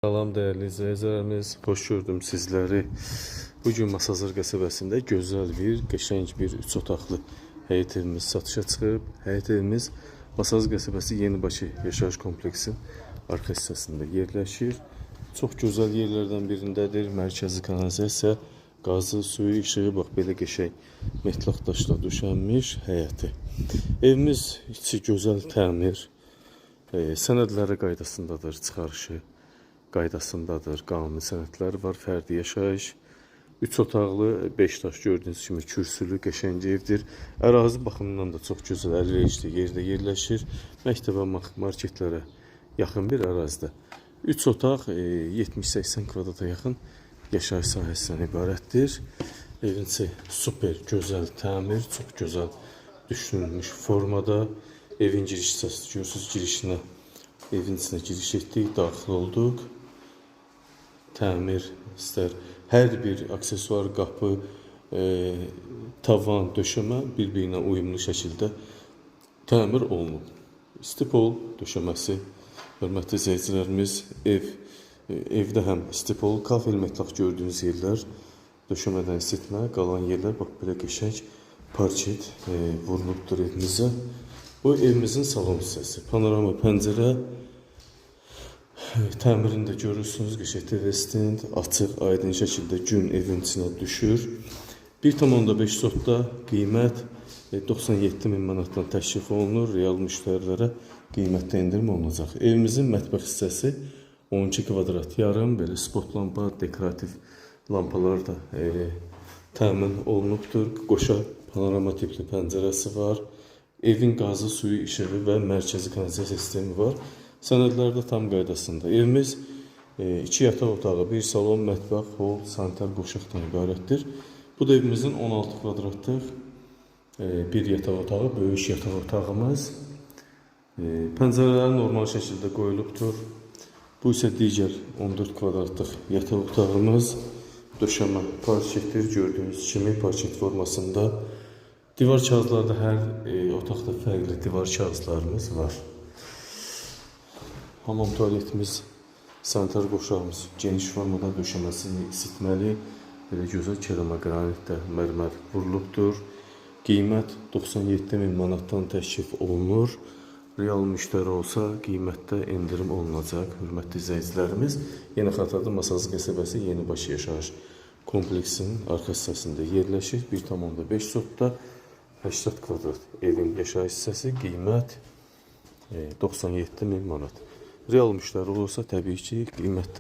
Salam değerli izleyicilerimiz, hoş gördüm sizleri. Bugün Masazır qəsəbəsində gözəl bir, qəşəng bir 3 otaqlı həyət evimiz satışa çıxıb. Həyət evimiz Masazır qəsəbəsi Yenibaşı yaşayış kompleksinin arka hissəsində yerləşir. Çox gözəl yerlərdən birindədir. Mərkəzi kanalizasiya, qazı, suyu, işığı, bax belə qəşəng metlaq daşla döşənmiş həyəti. Evimiz içi gözəl təmir, sənədləri qaydasındadır, çıxarışı qaydasındadır, qanuni sənədləri var, fərdi yaşayış. 3 otaqlı, 5 daş gördüyünüz kimi kürsülü, qəşəng evdir. Ərazi baxımından da çox gözəl, əlverişli yerdə yerləşir. Məktəbə, marketlərə yaxın bir ərazidə. 3 otaq 70-80 kvadrata yaxın yaşayış sahəsindən ibarətdir. Evin içi super, gözəl təmir, çox gözəl düşünülmüş formada. Evin giriş hissəsi, görürsünüz, girişinə, evin içine giriş etdik, daxil olduq. Təmir istər hər bir aksesuar, qapı, tavan, döşəmə bir-birinə uyumlu şəkildə təmir olunub. Stipol döşəməsi, hörmətli izləyicilərimiz, evdə həm stipol, kafel metlaq gördüyünüz yerlər, döşəmədən isitmə, qalan yerlər bax belə qəşəng parket vurulubdur evimizə. Bu evimizin salon hissəsi, panorama pəncərə. Təmirində görürsünüz, qəşəng TV stand, açıq, aydın şəkildə gün evin içinə düşür. 1,5 sotda qiymət 97.000 manatdan təklif olunur. Real müştərilərə qiymətdə endirim olunacaq. Evimizin mətbəx hissəsi 12 kvadrat yarım, belə spot lampa, dekorativ lampalar da təmin olunubdur. Qoşa panorama tipli pəncərəsi var. Evin qazı, suyu, işığı və mərkəzi kanalizasiya sistemi var. Sənədlərdə tam qaydasında. Evimiz 2 yataq otağı, 1 salon, mətbəx, hol, sanitar qoşaqdan ibarətdir. Bu da evimizin 16 kvadratlıq bir yataq otağı, böyük yataq otağımız. Pəncərələri normal şəkildə qoyulubdur. Bu isə digər 14 kvadratlıq yataq otağımız. Döşəmə parketdir, gördüyünüz kimi parket formasında. Divar kağızlarda hər otaqda fərqli divar kağızlarımız var. Hamam tualetimiz, sanitar qoşağımız geniş formada, döşəməsi isitməli, belə gözəl kerama qranitdə mərmər vurulubdur. Qiymət 97.000 manatdan təklif olunur. Real müştəri olsa qiymətdə endirim olunacaq. Hörmətli izləyicilərimiz, yenə xatırladım, Masazır qəsəbəsi Yenibaşı yaşayış kompleksinin arka hissəsində yerləşir. 1,5 sotda 80 kvadrat evin yaşayış hissəsi, qiymət 97.000 manat. Real müştəri olursa təbii ki qiymətdə